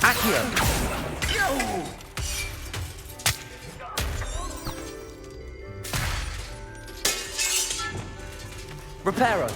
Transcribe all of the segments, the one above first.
Accio! Reparo!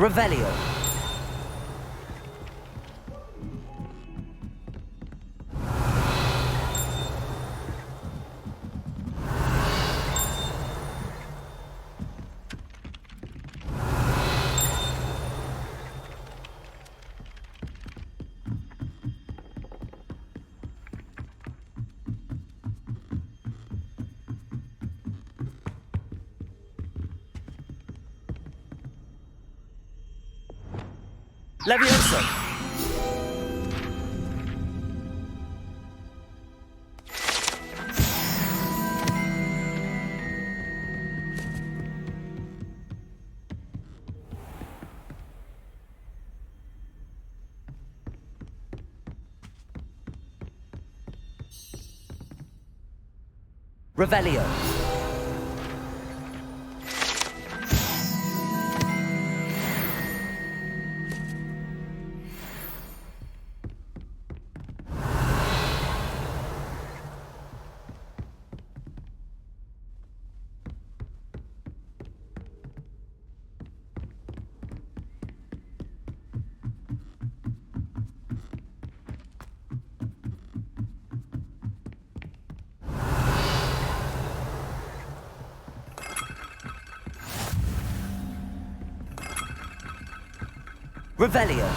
Revelio. Levioso! Revelio. Revelio.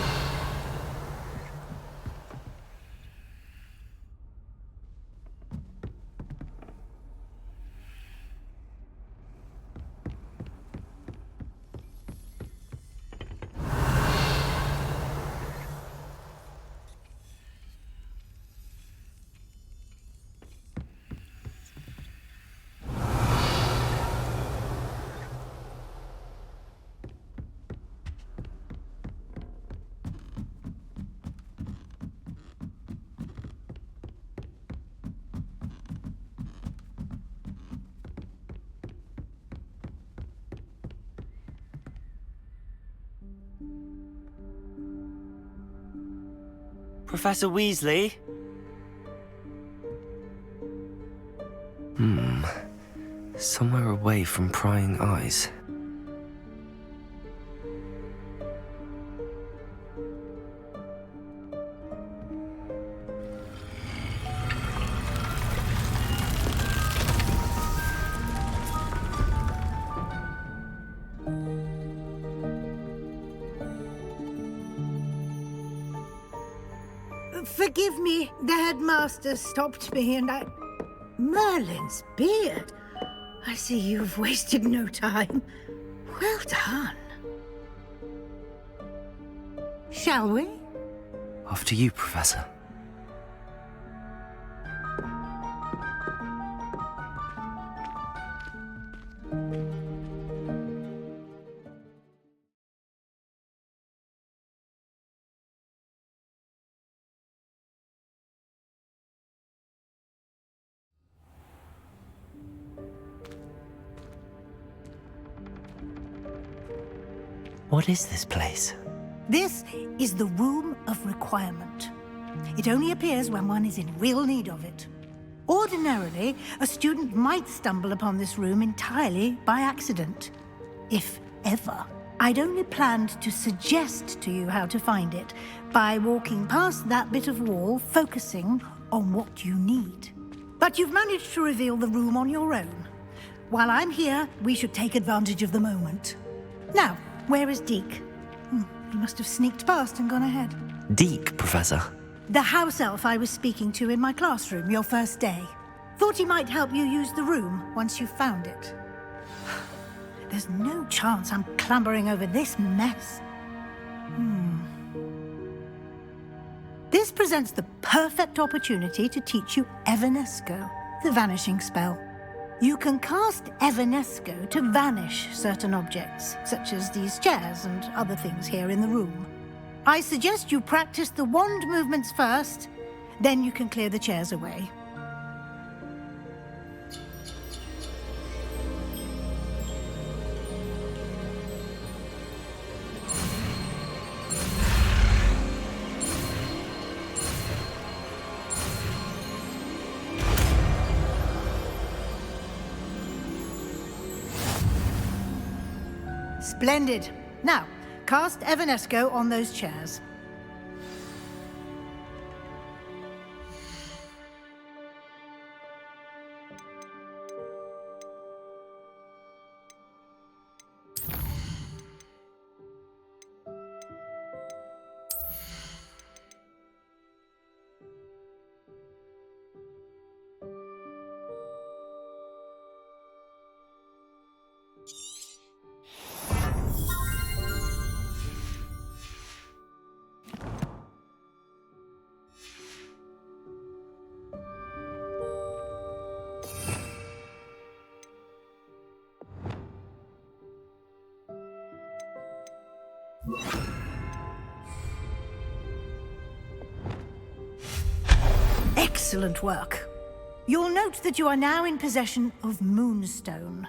Professor Weasley? Somewhere away from prying eyes. Forgive me, the headmaster stopped me and I... Merlin's beard. I see you've wasted no time. Well done. Shall we? After you, Professor. What is this place? This is the Room of Requirement. It only appears when one is in real need of it. Ordinarily, a student might stumble upon this room entirely by accident, if ever. I'd only planned to suggest to you how to find it by walking past that bit of wall, focusing on what you need. But you've managed to reveal the room on your own. While I'm here, we should take advantage of the moment. Now, where is Deke? He must have sneaked past and gone ahead. Deke, Professor. The house elf I was speaking to in my classroom your first day. Thought he might help you use the room once you've found it. There's no chance I'm clambering over this mess. This presents the perfect opportunity to teach you Evanesco, the vanishing spell. You can cast Evanesco to vanish certain objects, such as these chairs and other things here in the room. I suggest you practice the wand movements first, then you can clear the chairs away. Splendid. Now, cast Evanesco on those chairs. Excellent work. You'll note that you are now in possession of Moonstone.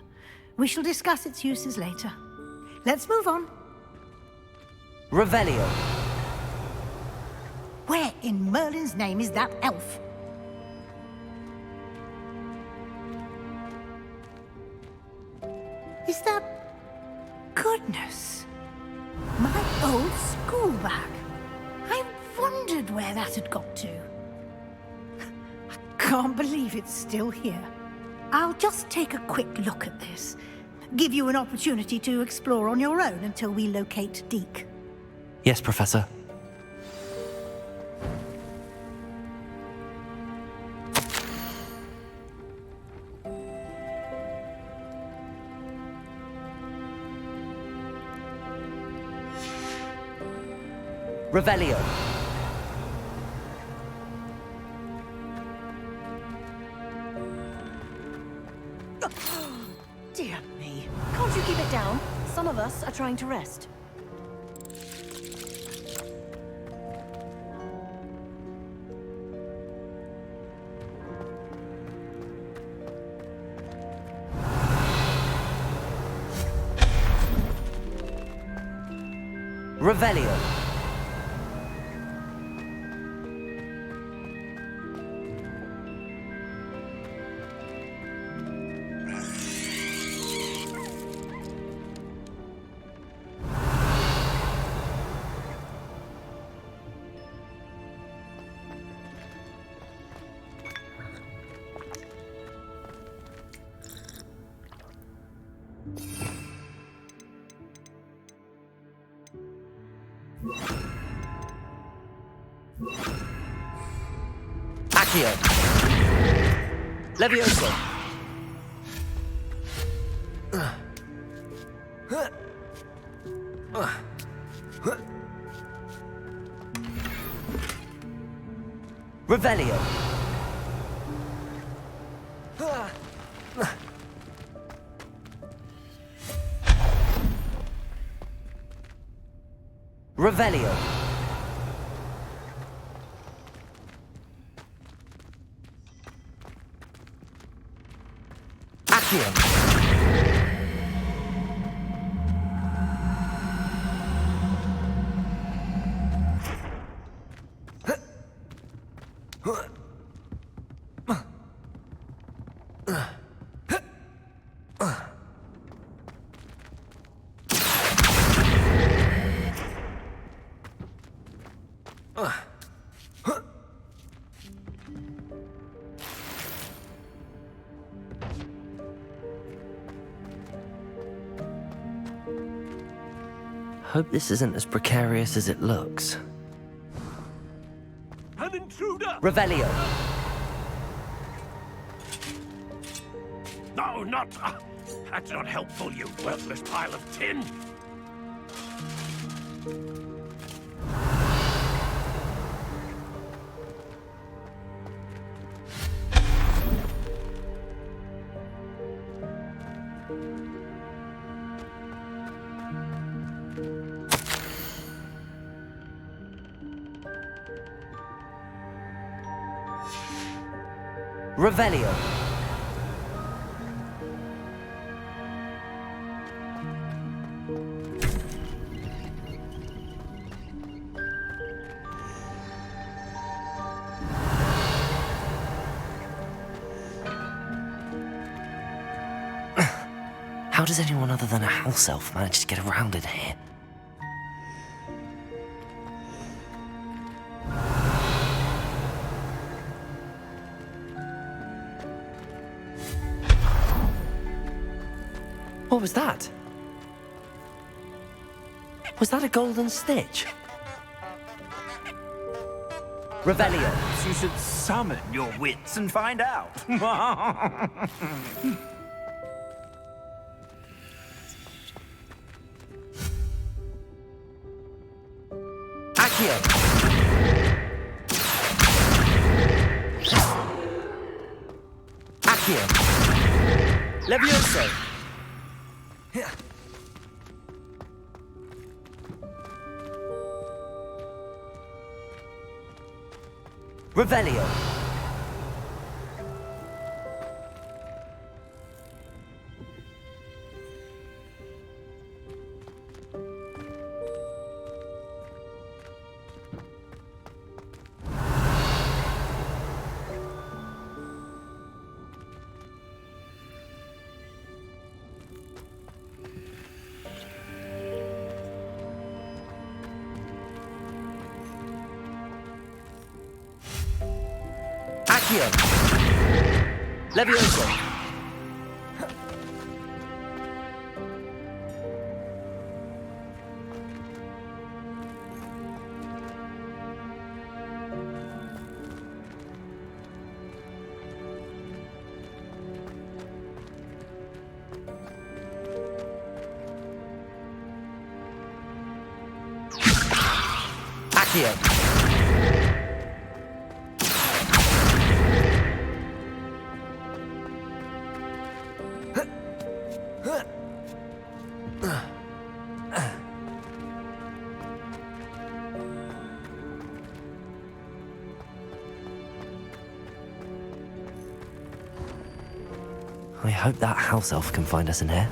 We shall discuss its uses later. Let's move on. Revelio. Where in Merlin's name is that elf? Is that... Goodness. My old school bag. I wondered where that had got to. I can't believe it's still here. I'll just take a quick look at this. Give you an opportunity to explore on your own until we locate Deke. Yes, Professor. Revelio. Dear me. Can't you keep it down? Some of us are trying to rest. Revelio. Accio. Levioso. Revelio. Revelio. Accio. Hope this isn't as precarious as it looks. An intruder! Revelio. No, not... that's not helpful, you worthless pile of tin! Revelio. How does anyone other than a house elf manage to get around in here? What was that? Was that a golden stitch? Revelio. You should summon your wits and find out. Accio. Accio. Levioso. Revelio. Accio. Levioso. Accio. I hope that house elf can find us in here.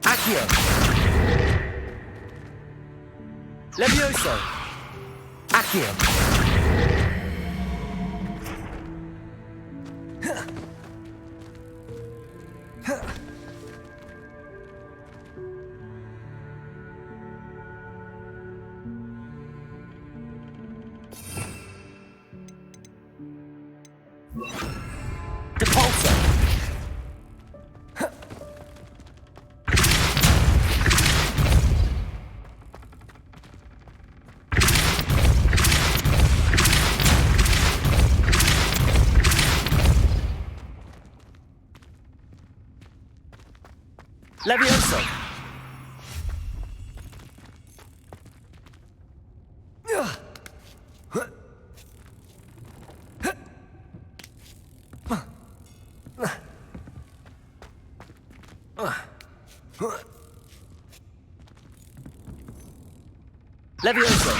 Accio. Levioso. Accio. Depulso. Levioso. Levioso.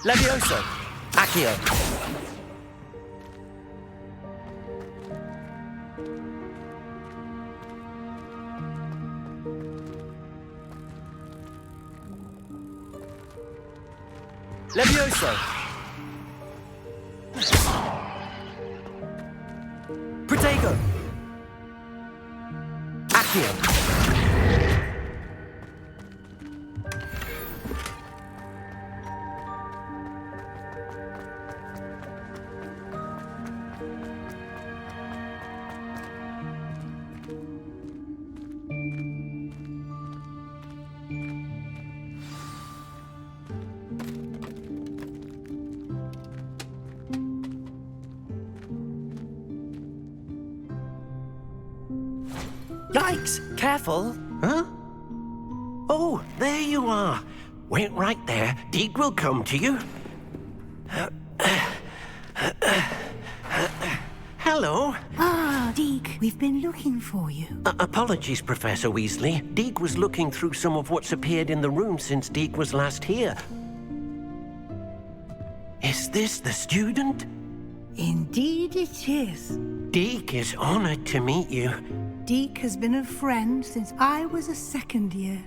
Levioso. Accio. Levioso. Protego. Accio. Yikes! Careful! Huh? Oh, there you are. Wait right there. Deek will come to you. Hello. Ah, Deek, we've been looking for you. Apologies, Professor Weasley. Deek was looking through some of what's appeared in the room since Deek was last here. Is this the student? Indeed it is. Deek is honored to meet you. Deek has been a friend since I was a second year.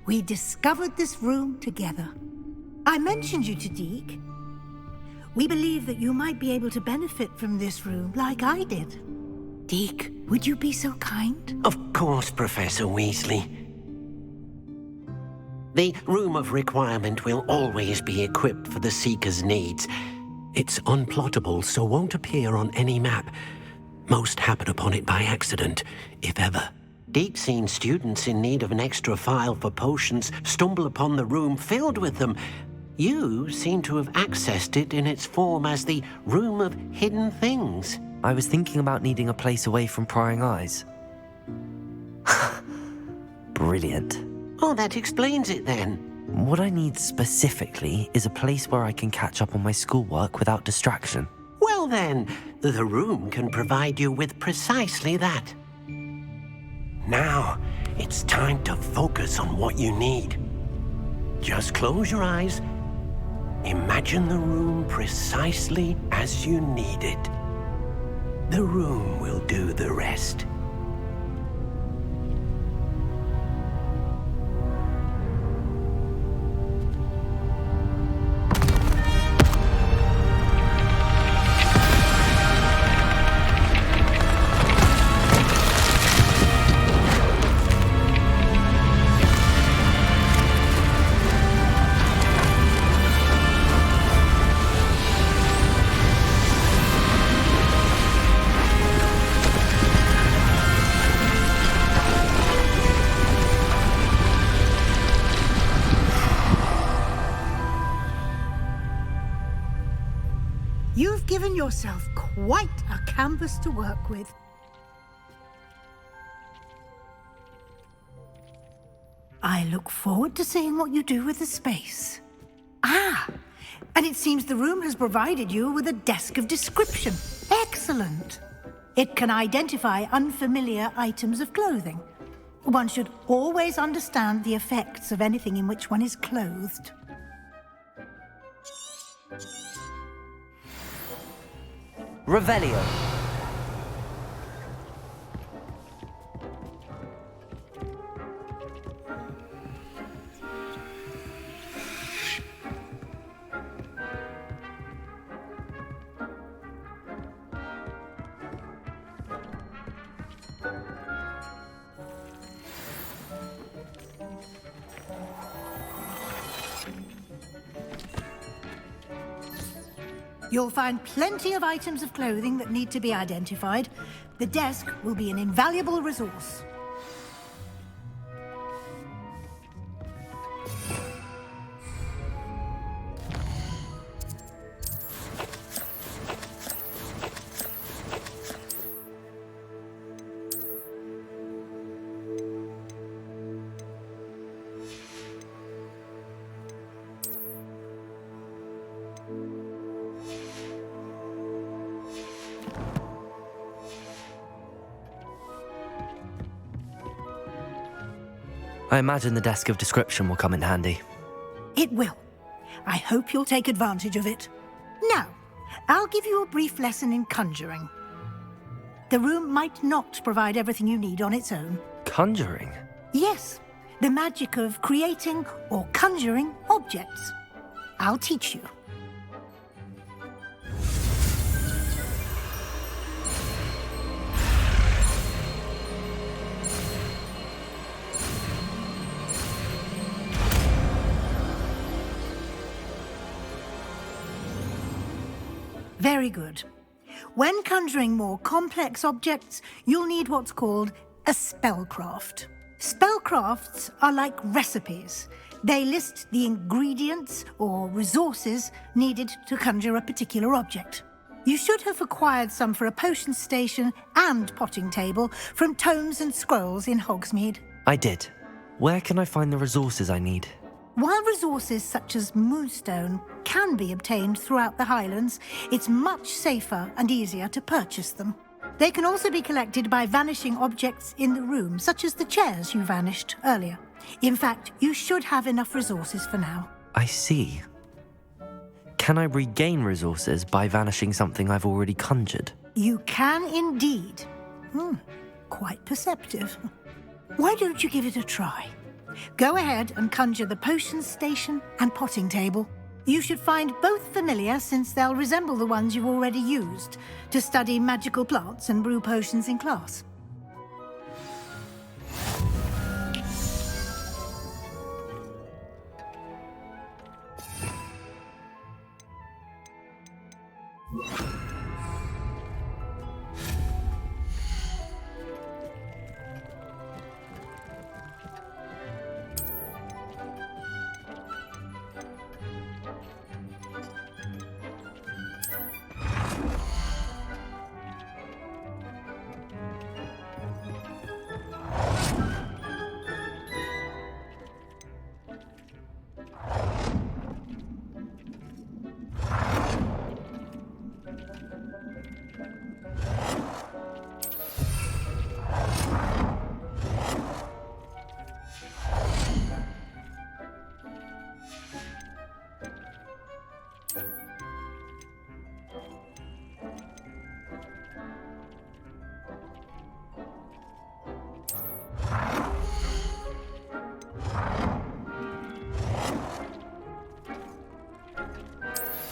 We discovered this room together. I mentioned you to Deek. We believe that you might be able to benefit from this room like I did. Deek, would you be so kind? Of course, Professor Weasley. The Room of Requirement will always be equipped for the Seeker's needs. It's unplottable, so won't appear on any map. Most happen upon it by accident, if ever. Deek's seen students in need of an extra file for potions stumble upon the room filled with them. You seem to have accessed it in its form as the Room of Hidden Things. I was thinking about needing a place away from prying eyes. Brilliant. Oh, that explains it then. What I need specifically is a place where I can catch up on my schoolwork without distraction. Well then, the room can provide you with precisely that. Now, it's time to focus on what you need. Just close your eyes. Imagine the room precisely as you need it. The room will do the rest. You've given yourself quite a canvas to work with. I look forward to seeing what you do with the space. Ah, and it seems the room has provided you with a desk of description. Excellent. It can identify unfamiliar items of clothing. One should always understand the effects of anything in which one is clothed. Revelio. You'll find plenty of items of clothing that need to be identified. The desk will be an invaluable resource. I imagine the desk of description will come in handy. It will. I hope you'll take advantage of it. Now, I'll give you a brief lesson in conjuring. The room might not provide everything you need on its own. Conjuring? Yes, the magic of creating or conjuring objects. I'll teach you. Very good. When conjuring more complex objects, you'll need what's called a spellcraft. Spellcrafts are like recipes. They list the ingredients or resources needed to conjure a particular object. You should have acquired some for a potion station and potting table from tomes and scrolls in Hogsmeade. I did. Where can I find the resources I need? While resources such as moonstone can be obtained throughout the Highlands, it's much safer and easier to purchase them. They can also be collected by vanishing objects in the room, such as the chairs you vanished earlier. In fact, you should have enough resources for now. I see. Can I regain resources by vanishing something I've already conjured? You can indeed. Quite perceptive. Why don't you give it a try? Go ahead and conjure the potion station and potting table. You should find both familiar, since they'll resemble the ones you've already used to study magical plants and brew potions in class.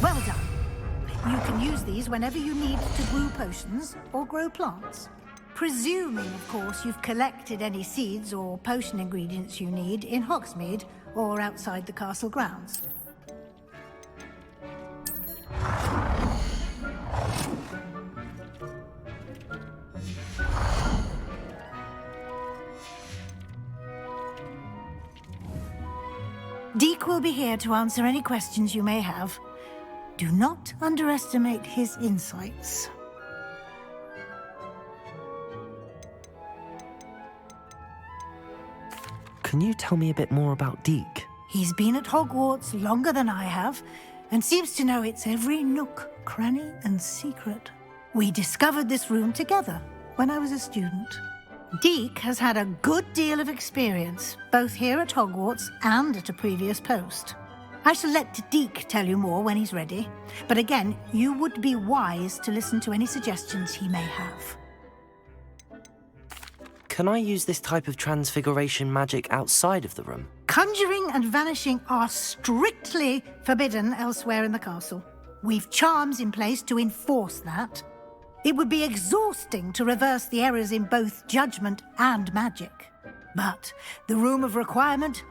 Well done. You can use these whenever you need to brew potions or grow plants. Presuming, of course, you've collected any seeds or potion ingredients you need in Hogsmeade or outside the castle grounds. Deek will be here to answer any questions you may have. Do not underestimate his insights. Can you tell me a bit more about Deek? He's been at Hogwarts longer than I have, and seems to know its every nook, cranny, and secret. We discovered this room together when I was a student. Deek has had a good deal of experience, both here at Hogwarts and at a previous post. I shall let Deek tell you more when he's ready, but again, you would be wise to listen to any suggestions he may have. Can I use this type of transfiguration magic outside of the room? Conjuring and vanishing are strictly forbidden elsewhere in the castle. We've charms in place to enforce that. It would be exhausting to reverse the errors in both judgment and magic. But the Room of Requirement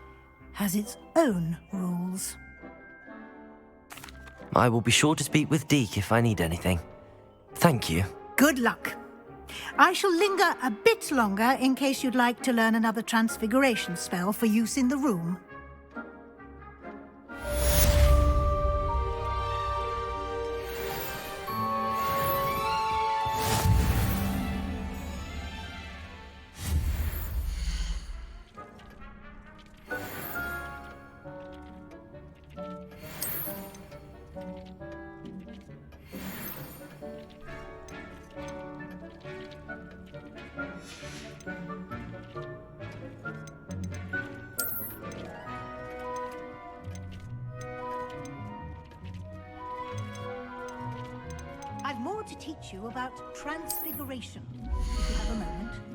has its own rules. I will be sure to speak with Deek if I need anything. Thank you. Good luck. I shall linger a bit longer in case you'd like to learn another transfiguration spell for use in the room. teach you about transfiguration, if you have a moment.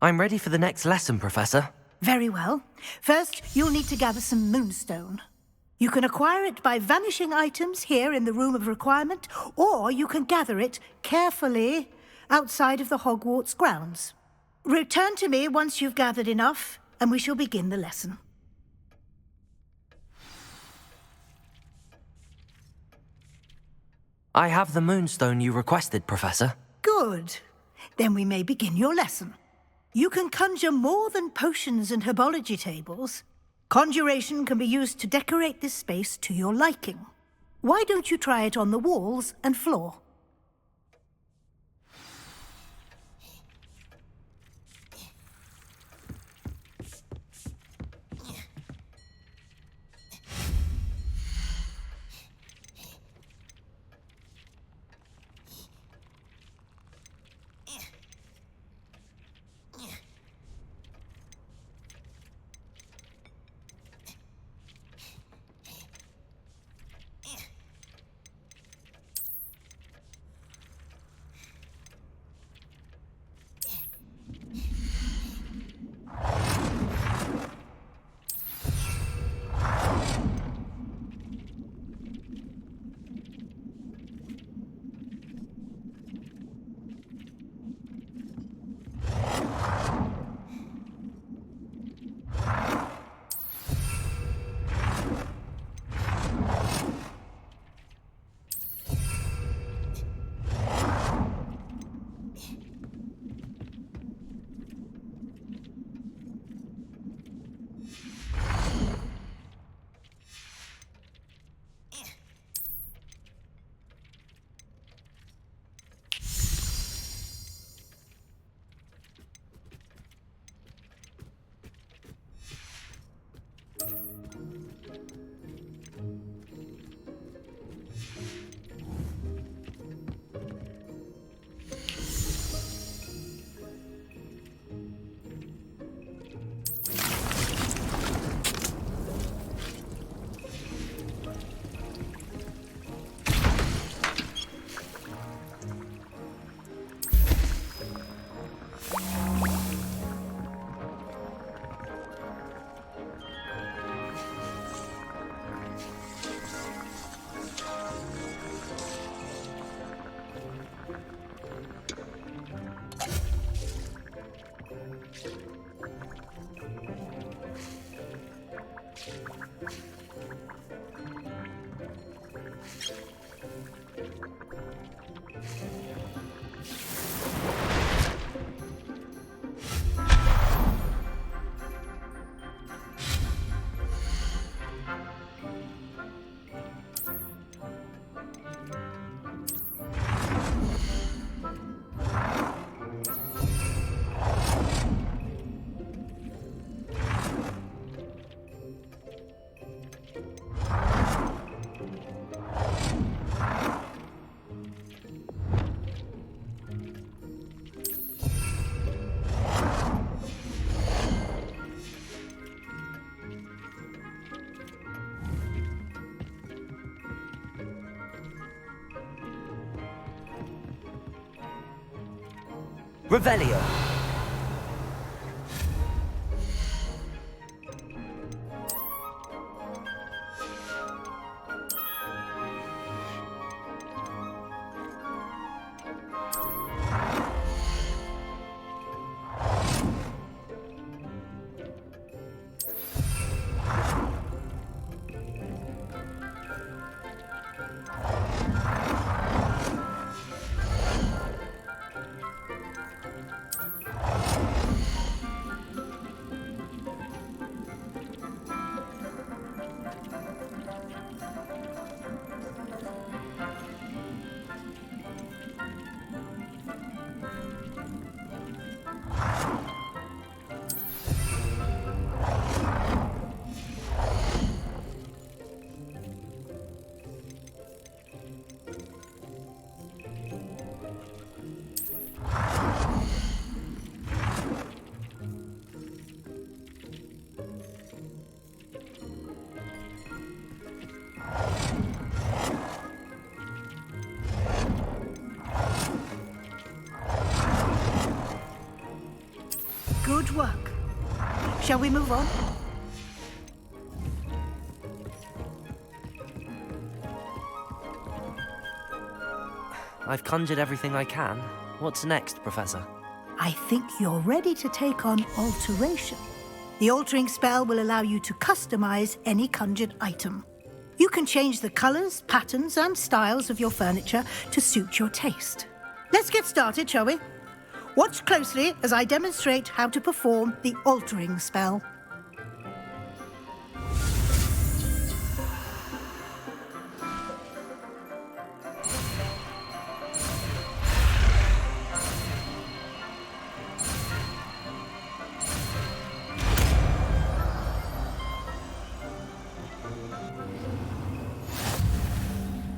I'm ready for the next lesson, Professor. Very well. First, you'll need to gather some moonstone. You can acquire it by vanishing items here in the Room of Requirement, or you can gather it carefully outside of the Hogwarts grounds. Return to me once you've gathered enough, and we shall begin the lesson. I have the moonstone you requested, Professor. Good. Then we may begin your lesson. You can conjure more than potions and herbology tables. Conjuration can be used to decorate this space to your liking. Why don't you try it on the walls and floor? Revelio. Good work. Shall we move on? I've conjured everything I can. What's next, Professor? I think you're ready to take on alteration. The altering spell will allow you to customize any conjured item. You can change the colors, patterns, and styles of your furniture to suit your taste. Let's get started, shall we? Watch closely as I demonstrate how to perform the altering spell.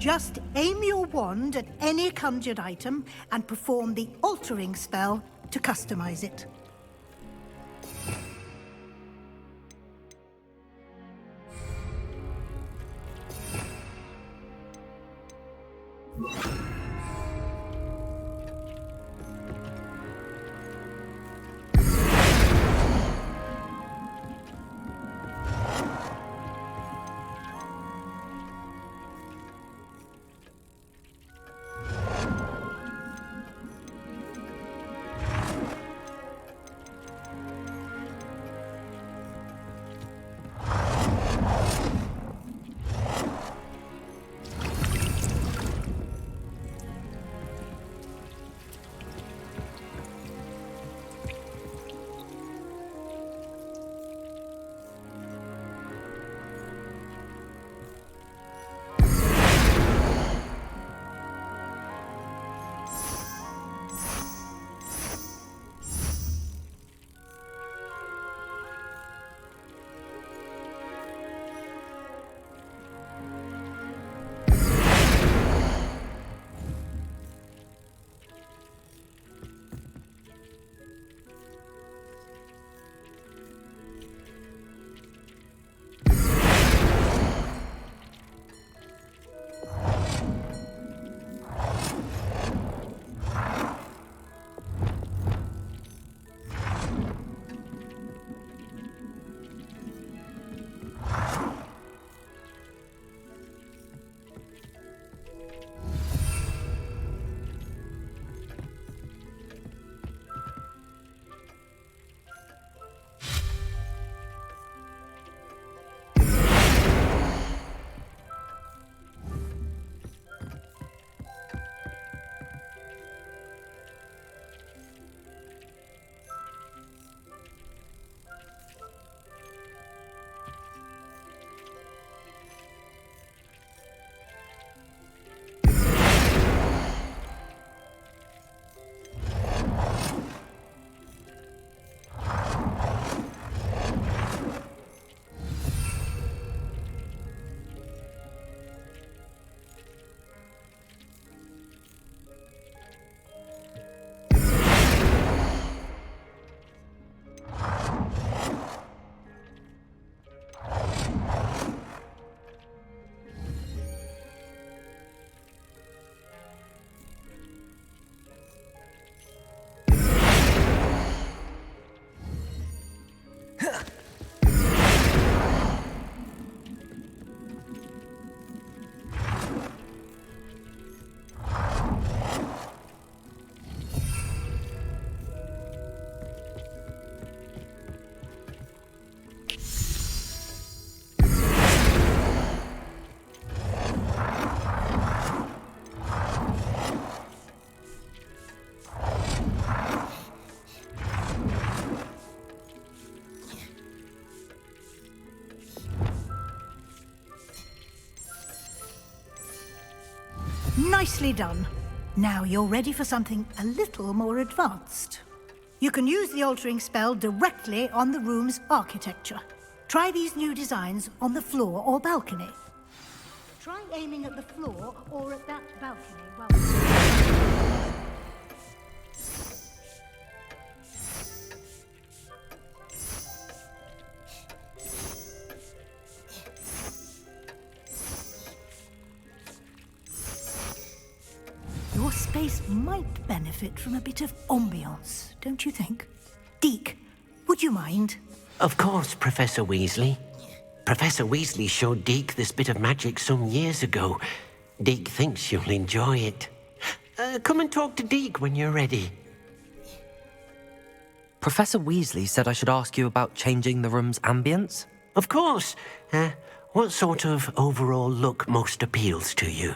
Just aim your wand at any conjured item and perform the altering spell to customize it. Nicely done. Now you're ready for something a little more advanced. You can use the altering spell directly on the room's architecture. Try these new designs on the floor or balcony. Try aiming at the floor or at that balcony while... Your space might benefit from a bit of ambiance, don't you think? Deke, would you mind? Of course, Professor Weasley. Professor Weasley showed Deke this bit of magic some years ago. Deke thinks you'll enjoy it. Come and talk to Deke when you're ready. Professor Weasley said I should ask you about changing the room's ambience? Of course. What sort of overall look most appeals to you?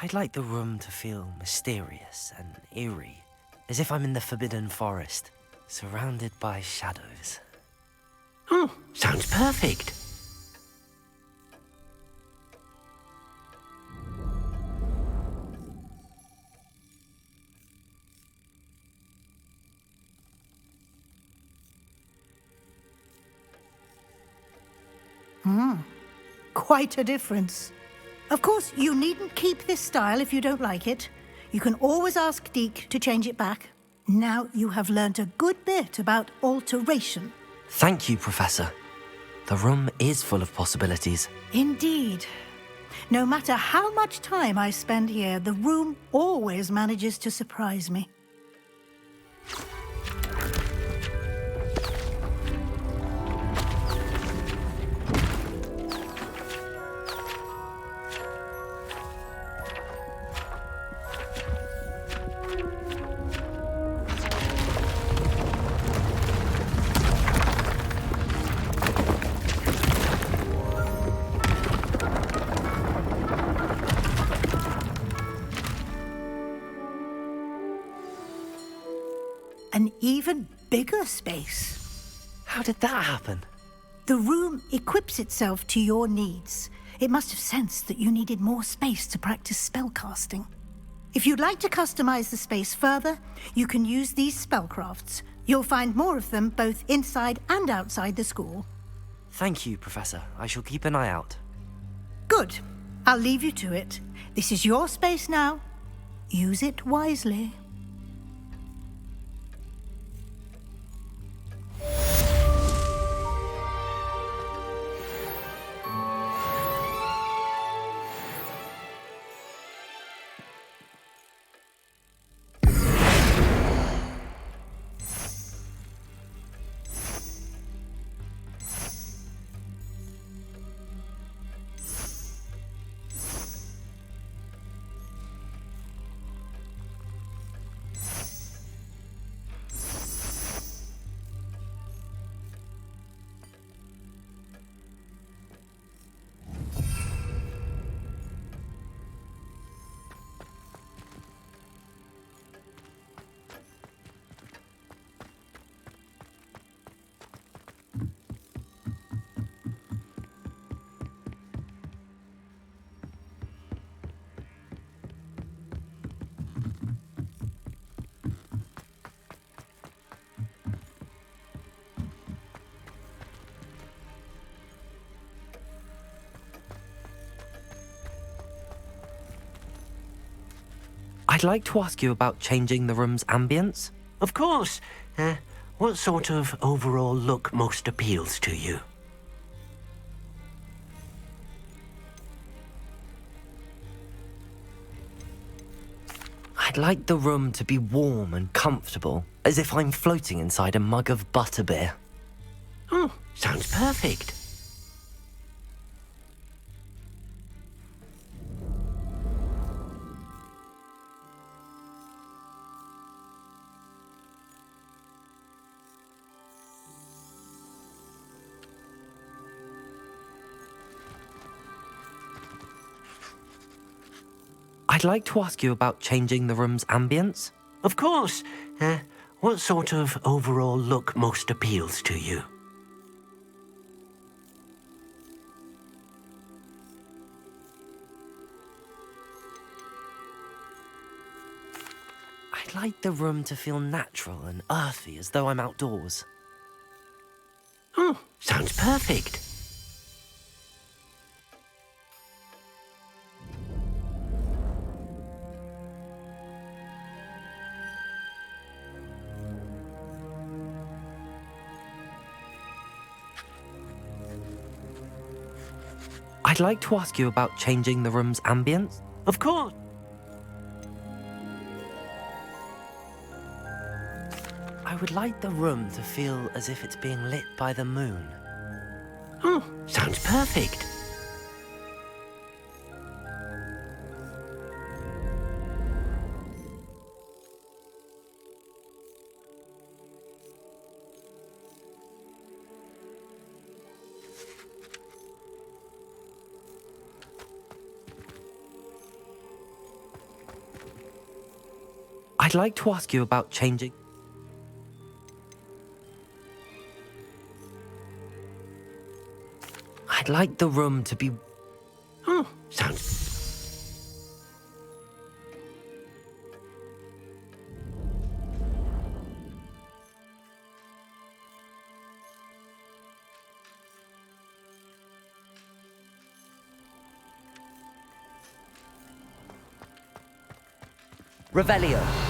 I'd like the room to feel mysterious and eerie, as if I'm in the Forbidden Forest, surrounded by shadows. Oh, sounds perfect. Quite a difference. Of course, you needn't keep this style if you don't like it. You can always ask Deke to change it back. Now you have learnt a good bit about alteration. Thank you, Professor. The room is full of possibilities. Indeed. No matter how much time I spend here, the room always manages to surprise me. An even bigger space. How did that happen? The room equips itself to your needs. It must have sensed that you needed more space to practice spellcasting. If you'd like to customize the space further, you can use these spellcrafts. You'll find more of them both inside and outside the school. Thank you, Professor. I shall keep an eye out. Good. I'll leave you to it. This is your space now. Use it wisely. I'd like to ask you about changing the room's ambience. Of course. What sort of overall look most appeals to you? I'd like the room to be warm and comfortable, as if I'm floating inside a mug of butterbeer. Oh, sounds perfect. I'd like to ask you about changing the room's ambience. Of course. What sort of overall look most appeals to you? I'd like the room to feel natural and earthy, as though I'm outdoors. Oh, sounds perfect. I'd like to ask you about changing the room's ambience. Of course. I would like the room to feel as if it's being lit by the moon. Oh, sounds perfect. I'd like to ask you about changing... I'd like the room to be... Oh, sounds... Revelio.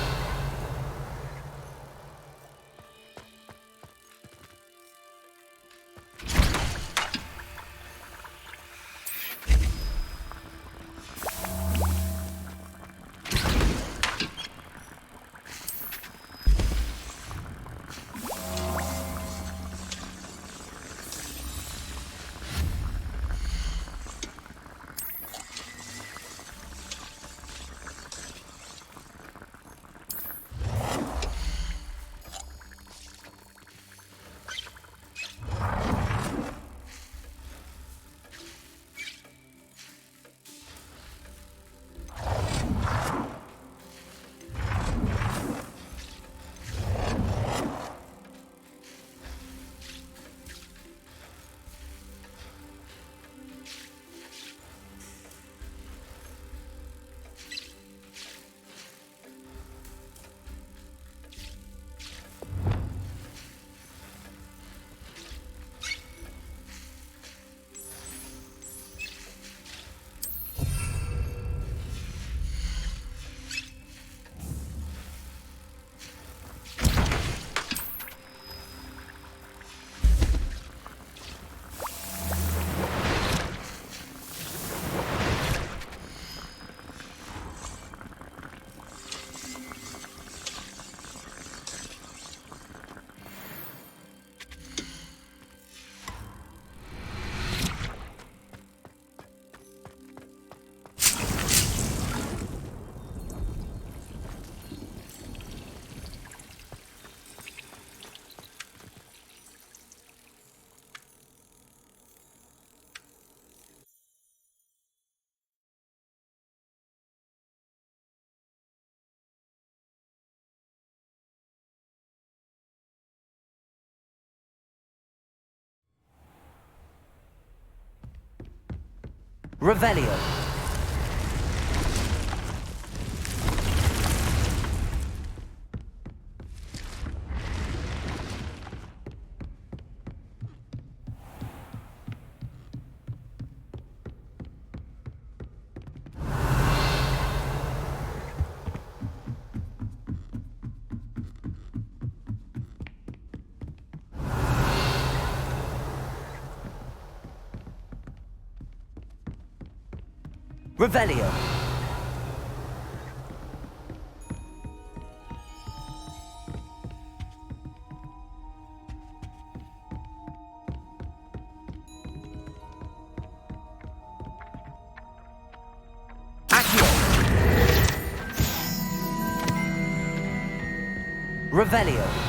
Revelio. Revelio. Accio. Revelio.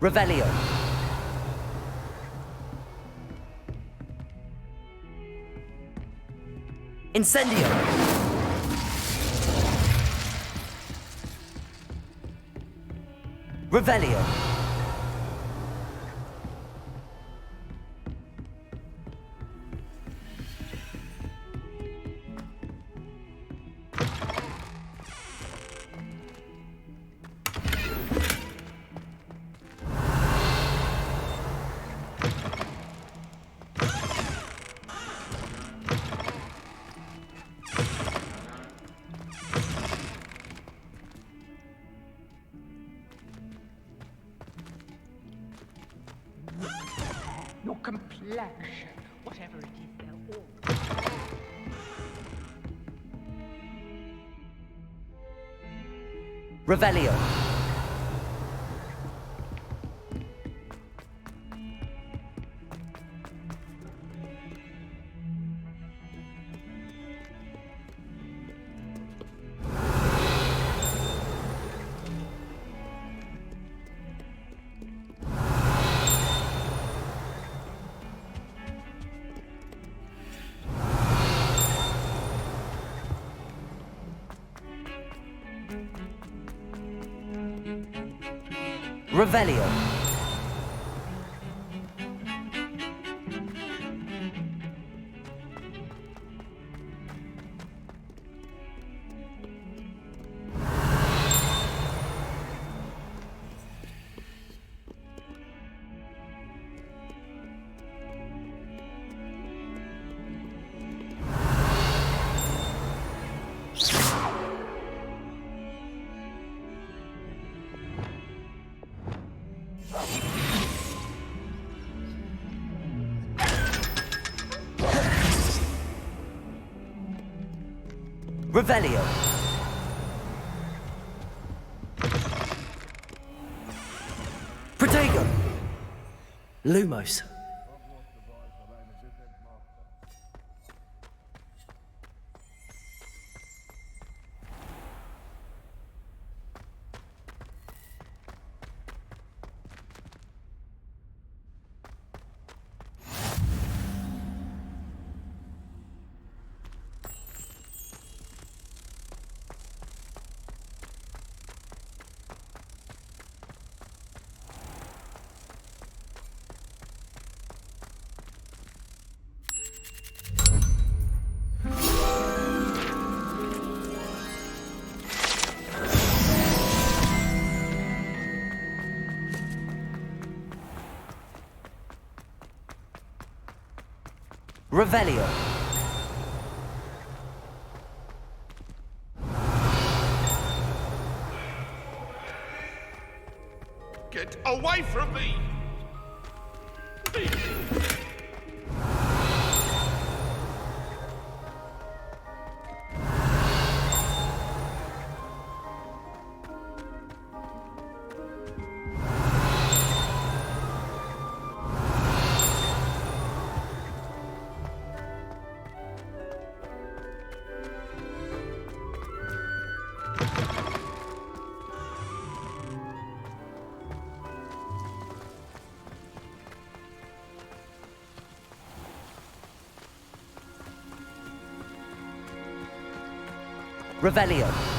Revelio. Incendio. Revelio. Your complexion, whatever it is, they're all. Revelio. Revelio. Revelio. Protego. Lumos. Revelio. Get away from me! Revelio.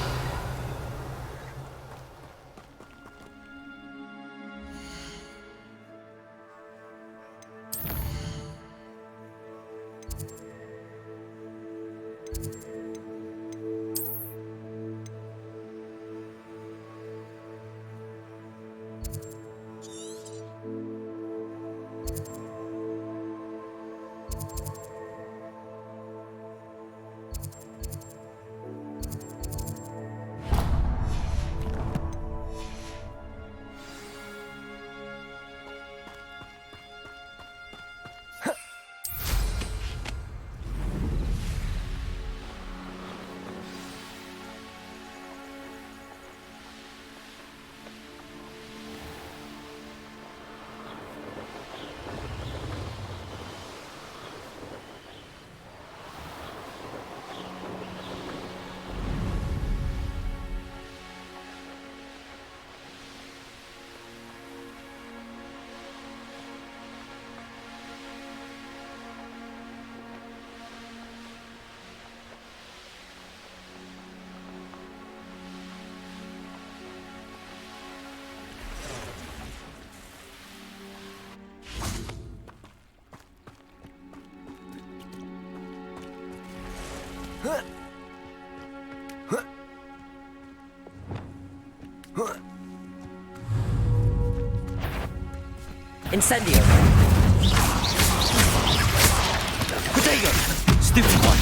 Incendio. Potato. Stupid one.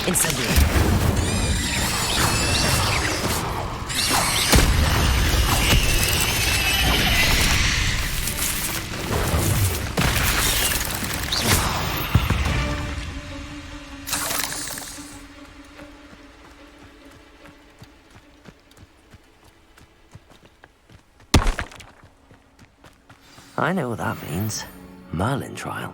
Incendio. I know what that means. Merlin trial.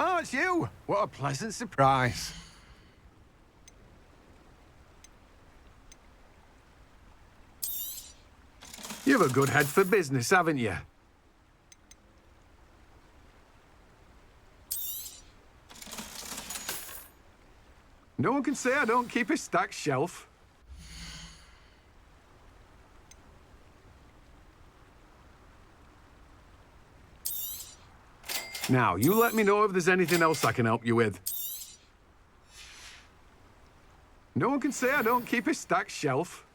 Oh, it's you! What a pleasant surprise. You've a good head for business, haven't you? No one can say I don't keep a stacked shelf. Now, you let me know if there's anything else I can help you with. No one can say I don't keep a stacked shelf.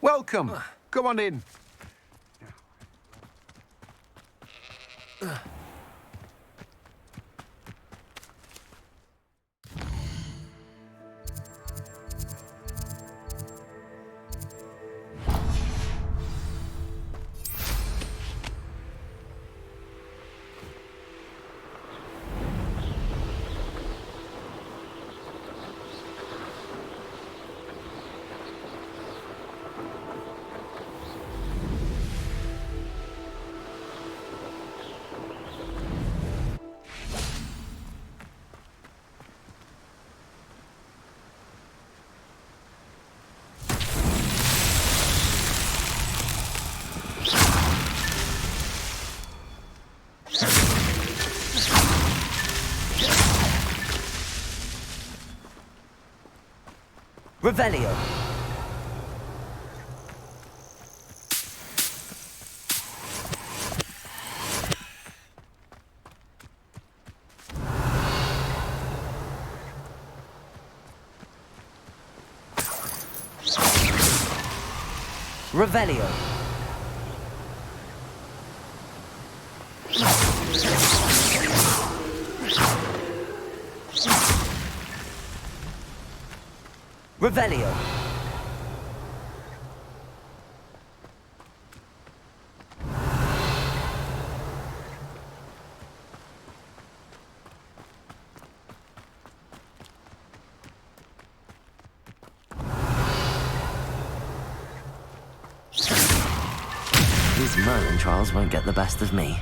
Welcome. Come on in. Revelio. Revelio. Revelio. These Merlin trials won't get the best of me.